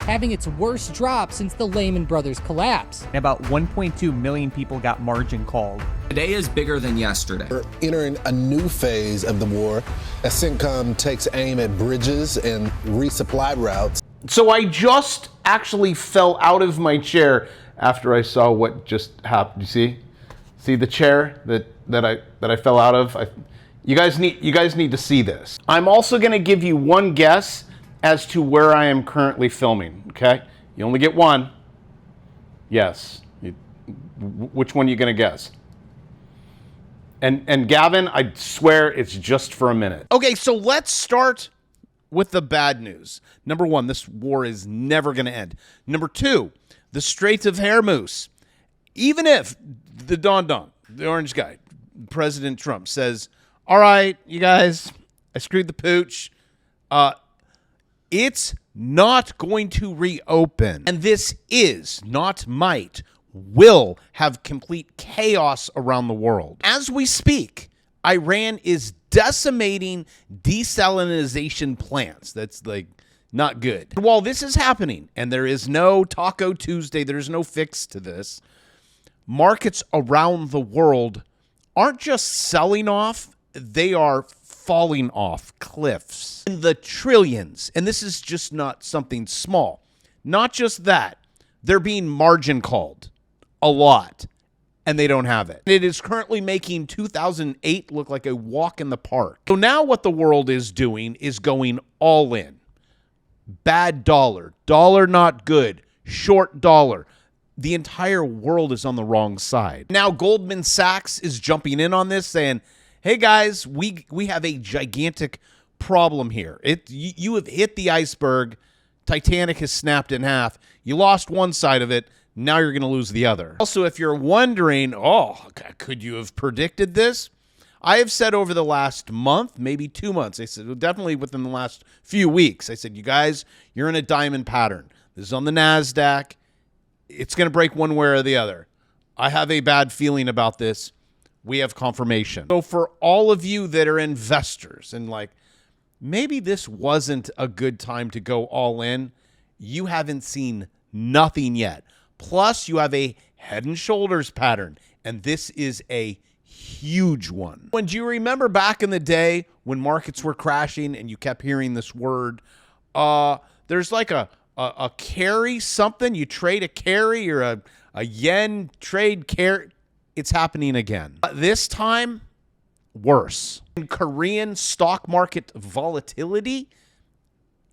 having its worst drop since the Lehman Brothers collapse. And about 1.2 million people got margin called. Today is bigger than yesterday. We're entering a new phase of the war as CENTCOM takes aim at bridges and resupply routes. So I just actually fell out of my chair after I saw what just happened. You see the chair that I fell out of. You guys need to see this. I'm also going to give you one guess as to where I am currently filming. Okay, you only get one. Yes. Which one are you going to guess? And Gavin, I swear it's just for a minute. Okay, so let's start with the bad news. Number one, this war is never going to end. Number two, the Straits of Hormuz. Even if the orange guy, President Trump, says, all right, you guys, I screwed the pooch. It's not going to reopen. And this is, not might, will have complete chaos around the world. As we speak, Iran is decimating desalination plants. That's like not good. While this is happening, and there is no Taco Tuesday, there's no fix to this, markets around the world aren't just selling off, they are falling off cliffs in the trillions. And this is just not something small. Not just that, they're being margin called a lot, and they don't have it. It is currently making 2008 look like a walk in the park. So now what the world is doing is going all in. Bad dollar, dollar not good, short dollar. The entire world is on the wrong side. Now Goldman Sachs is jumping in on this, saying, hey guys, we have a gigantic problem here. You have hit the iceberg. Titanic has snapped in half. You lost one side of it. Now you're going to lose the other. Also, if you're wondering, could you have predicted this? I have said over the last month, maybe 2 months, I said, definitely within the last few weeks, I said, you guys, you're in a diamond pattern. This is on the NASDAQ. It's going to break one way or the other. I have a bad feeling about this. We have confirmation. So for all of you that are investors and like, maybe this wasn't a good time to go all in, you haven't seen nothing yet. Plus, you have a head and shoulders pattern, and this is a huge one. When do you remember back in the day when markets were crashing and you kept hearing this word? There's like a carry something. You trade a carry or a yen trade carry. It's happening again. This time, worse. Korean stock market volatility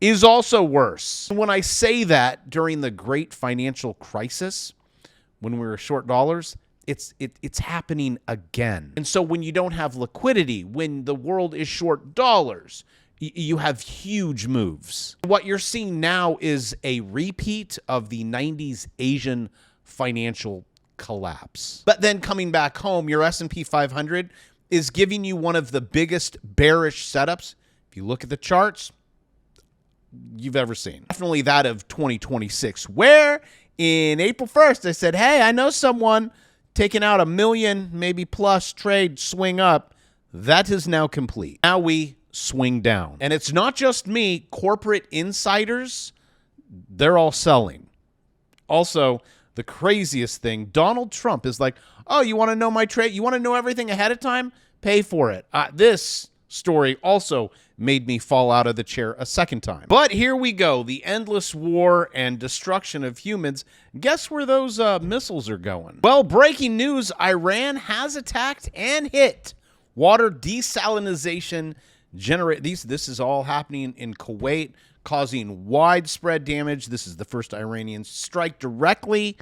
is also worse. When I say that during the great financial crisis, when we were short dollars, it's happening again. And so when you don't have liquidity, when the world is short dollars, you have huge moves. What you're seeing now is a repeat of the 90s Asian financial collapse. But then coming back home, your S&P 500 is giving you one of the biggest bearish setups, if you look at the charts, you've ever seen. Definitely that of 2026, where in April 1st, I said, hey, I know someone taking out $1 million, maybe plus trade swing up. That is now complete. Now we swing down. And it's not just me. Corporate insiders, they're all selling. Also, the craziest thing, Donald Trump is like, oh, you want to know my trade? You want to know everything ahead of time? Pay for it. This story also made me fall out of the chair a second time. But here we go. The endless war and destruction of humans. Guess where those missiles are going? Well, breaking news, Iran has attacked and hit water desalination This is all happening in Kuwait, causing widespread damage. This is the first Iranian strike directly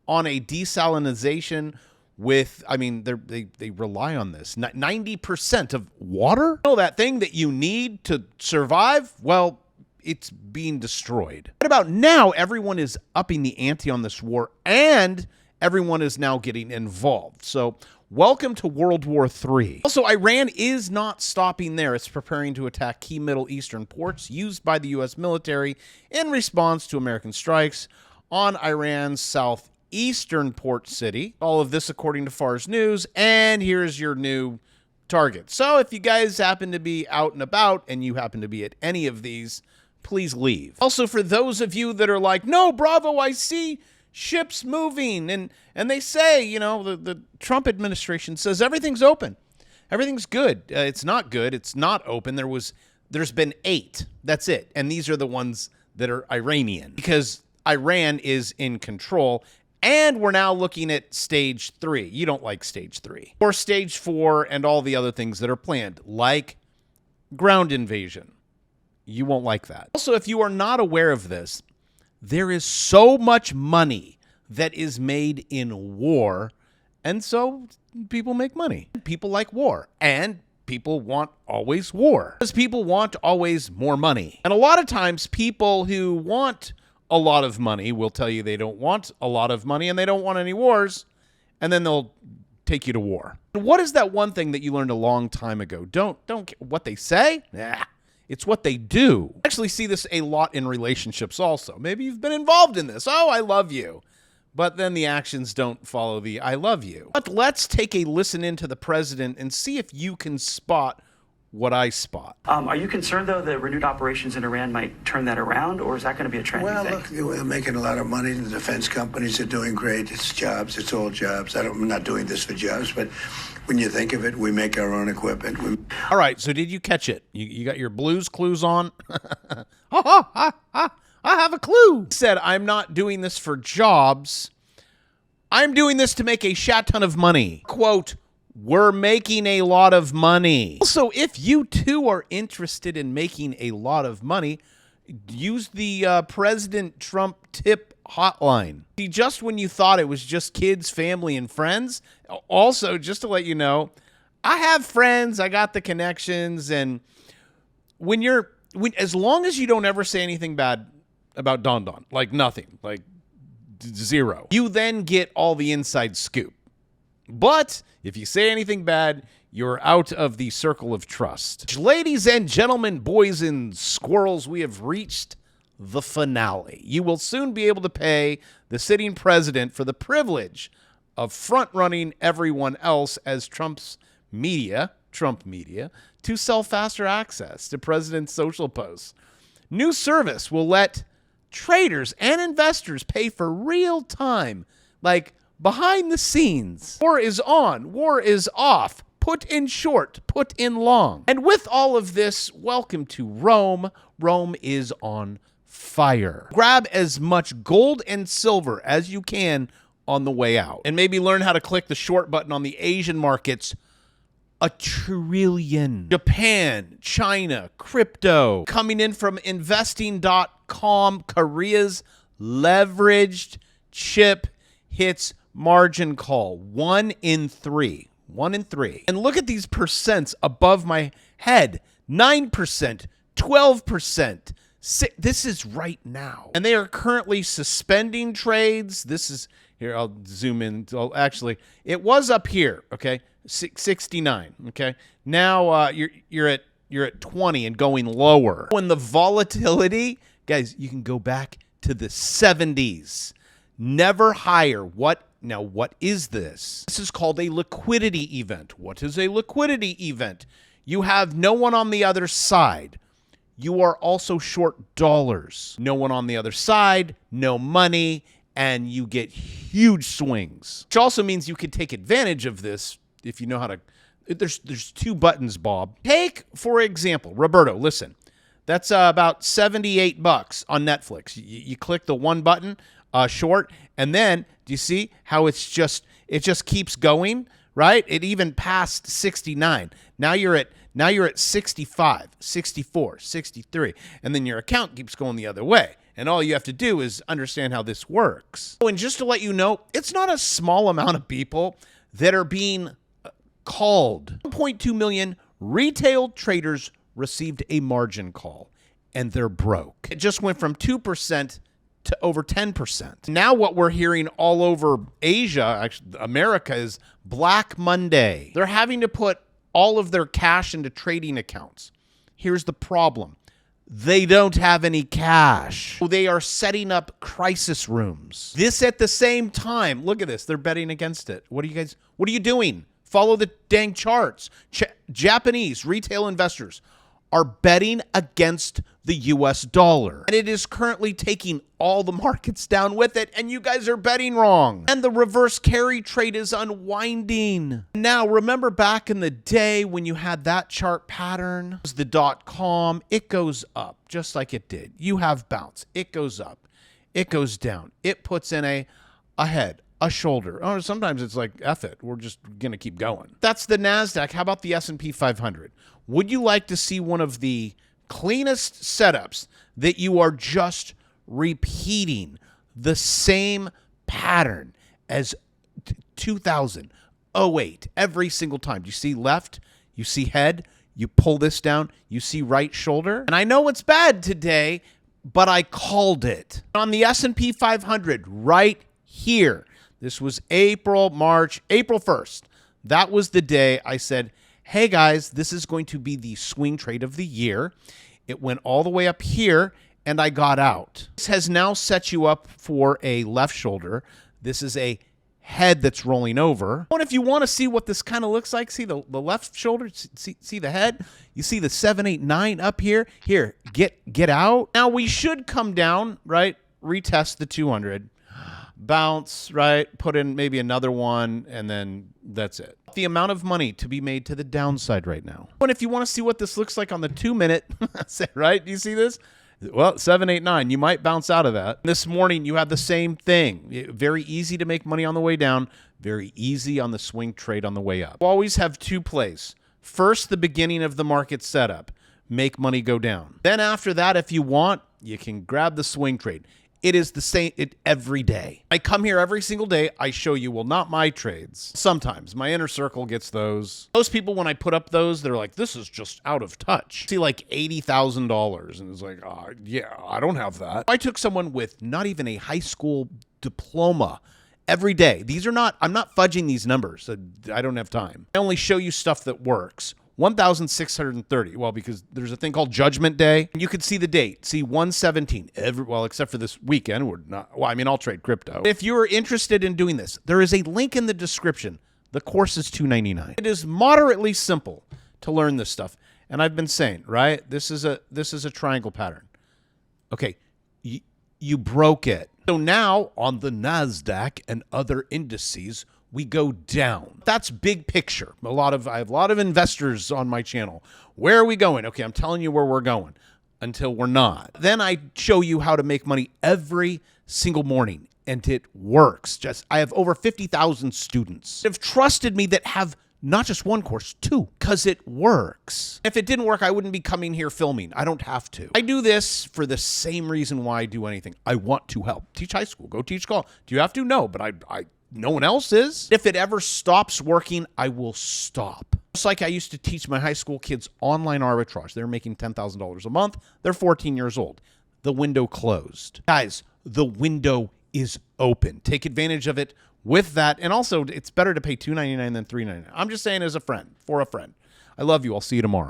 on a desalination with, I mean, they rely on this. 90% of water? You know, that thing that you need to survive? Well, it's being destroyed. What about now? Everyone is upping the ante on this war, and everyone is now getting involved. So welcome to World War III. Also, Iran is not stopping there. It's preparing to attack key Middle Eastern ports used by the U.S. military in response to American strikes on Iran's southeastern port city. All of this according to Fars News, and here's your new target. So if you guys happen to be out and about and you happen to be at any of these, please leave. Also, for those of you that are like, no, Bravo, I see ships moving, and they say, you know, the Trump administration says everything's open. Everything's good. It's not good. It's not open. There's been 8. That's it. And these are the ones that are Iranian, because Iran is in control. And we're now looking at stage 3. You don't like stage 3. Or stage 4 and all the other things that are planned, like ground invasion. You won't like that. Also, if you are not aware of this, there is so much money that is made in war, and so people make money. People like war, and people want always war, because people want always more money. And a lot of times people who want a lot of money will tell you they don't want a lot of money and they don't want any wars, and then they'll take you to war. What is that one thing that you learned a long time ago? Don't what they say? Nah. It's what they do. I actually see this a lot in relationships also. Maybe you've been involved in this. Oh, I love you. But then the actions don't follow the I love you. But let's take a listen into the president and see if you can spot what I spot. Are you concerned, though, that renewed operations in Iran might turn that around, or is that going to be a trend? Well, look, they're making a lot of money. The defense companies are doing great. It's jobs. It's all jobs. I'm not doing this for jobs, but when you think of it, we make our own equipment. All right, so did you catch it? You got your Blues Clues on? I have a clue. He said, I'm not doing this for jobs. I'm doing this to make a shat ton of money. Quote, we're making a lot of money. Also, if you too are interested in making a lot of money, use the President Trump tip hotline. See, just when you thought it was just kids, family, and friends, also, just to let you know, I have friends, I got the connections, and as long as you don't ever say anything bad about Don Don, like nothing, like zero, you then get all the inside scoop. But if you say anything bad, you're out of the circle of trust. Ladies and gentlemen, boys and squirrels, we have reached the finale. You will soon be able to pay the sitting president for the privilege of front-running everyone else as Trump media, to sell faster access to president's social posts. New service will let traders and investors pay for real time, like behind the scenes. War is on, war is off. Put in short, put in long. And with all of this, welcome to Rome. Rome is on fire. Grab as much gold and silver as you can on the way out. And maybe learn how to click the short button on the Asian markets. $1 trillion. Japan, China, crypto. Coming in from investing.com, Korea's leveraged chip hits margin call. 1 in 3. 1 in 3. And look at these percents above my head. 9%, 12%. This is right now. And they are currently suspending trades. This is, here, I'll zoom in. Actually, it was up here, okay? 69, okay? Now you're at 20 and going lower. When the volatility, guys, you can go back to the 70s. Never higher. What is this? This is called a liquidity event. What is a liquidity event? You have no one on the other side. You are also short dollars. No one on the other side, no money, and you get huge swings. Which also means you can take advantage of this if you know how to. There's 2 buttons, Bob. Take, for example, Roberto, listen. That's about $78 on Netflix. You click the one button, short, and then do you see how it just keeps going, right? It even passed 69. Now you're at 65, 64, 63, and then your account keeps going the other way. And all you have to do is understand how this works. Oh, and just to let you know, it's not a small amount of people that are being called. 1.2 million retail traders received a margin call, and they're broke. It just went from 2% to over 10%. Now what we're hearing all over Asia, actually America, is Black Monday. They're having to put all of their cash into trading accounts. Here's the problem. They don't have any cash. They are setting up crisis rooms. This at the same time. Look at this. They're betting against it. What are you doing? Follow the dang charts. Japanese retail investors are betting against the US dollar. And it is currently taking all the markets down with it, and you guys are betting wrong. And the reverse carry trade is unwinding. Now, remember back in the day when you had that chart pattern? It was the .com. It goes up just like it did. You have bounce. It goes up. It goes down. It puts in a head, a shoulder. Oh, sometimes it's like, F it. We're just going to keep going. That's the NASDAQ. How about the S&P 500? Would you like to see one of the cleanest setups that you are just repeating the same pattern as 2008 every single time? Do you see left? You see head? You pull this down. You see right shoulder? And I know it's bad today, but I called it. On the S&P 500 right here, this was April 1st. That was the day I said, hey guys, this is going to be the swing trade of the year. It went all the way up here and I got out. This has now set you up for a left shoulder. This is a head that's rolling over. And if you want to see what this kind of looks like, see the left shoulder, see the head, you see the 789 up here. Here, get out. Now we should come down, right? Retest the 200. Bounce, right? Put in maybe another one, and then that's it. The amount of money to be made to the downside right now. And if you want to see what this looks like on the 2-minute, right? Do you see this? Well, 789, you might bounce out of that. This morning, you had the same thing. Very easy to make money on the way down. Very easy on the swing trade on the way up. You always have two plays. First, the beginning of the market setup. Make money go down. Then after that, if you want, you can grab the swing trade. It is the same every day. I come here every single day. I show you, well, not my trades. Sometimes my inner circle gets those. Most people, when I put up those, they're like, this is just out of touch. See like $80,000. And it's like, oh, yeah, I don't have that. I took someone with not even a high school diploma every day. These are not, I'm not fudging these numbers. I don't have time. I only show you stuff that works. 1,630. Well, because there's a thing called Judgment Day. You could see the date. See 117. Well, except for this weekend, we're not. Well, I mean, I'll trade crypto. If you're interested in doing this, there is a link in the description. The course is $299. It is moderately simple to learn this stuff. And I've been saying, right? This is a triangle pattern. Okay, you broke it. So now on the NASDAQ and other indices, we go down. That's big picture. I have a lot of investors on my channel. Where are we going? Okay, I'm telling you where we're going until we're not. Then I show you how to make money every single morning, and it works. I have over 50,000 students that have trusted me that have not just one course, two, because it works. If it didn't work, I wouldn't be coming here filming. I don't have to. I do this for the same reason why I do anything. I want to help. Teach high school. Go teach college. Do you have to? No, but no one else is. If it ever stops working, I will stop. Just like I used to teach my high school kids online arbitrage. They're making $10,000 a month. They're 14 years old. The window closed. Guys, the window is open. Take advantage of it with that. And also, it's better to pay $2.99 than $3.99. I'm just saying as a friend, for a friend. I love you. I'll see you tomorrow.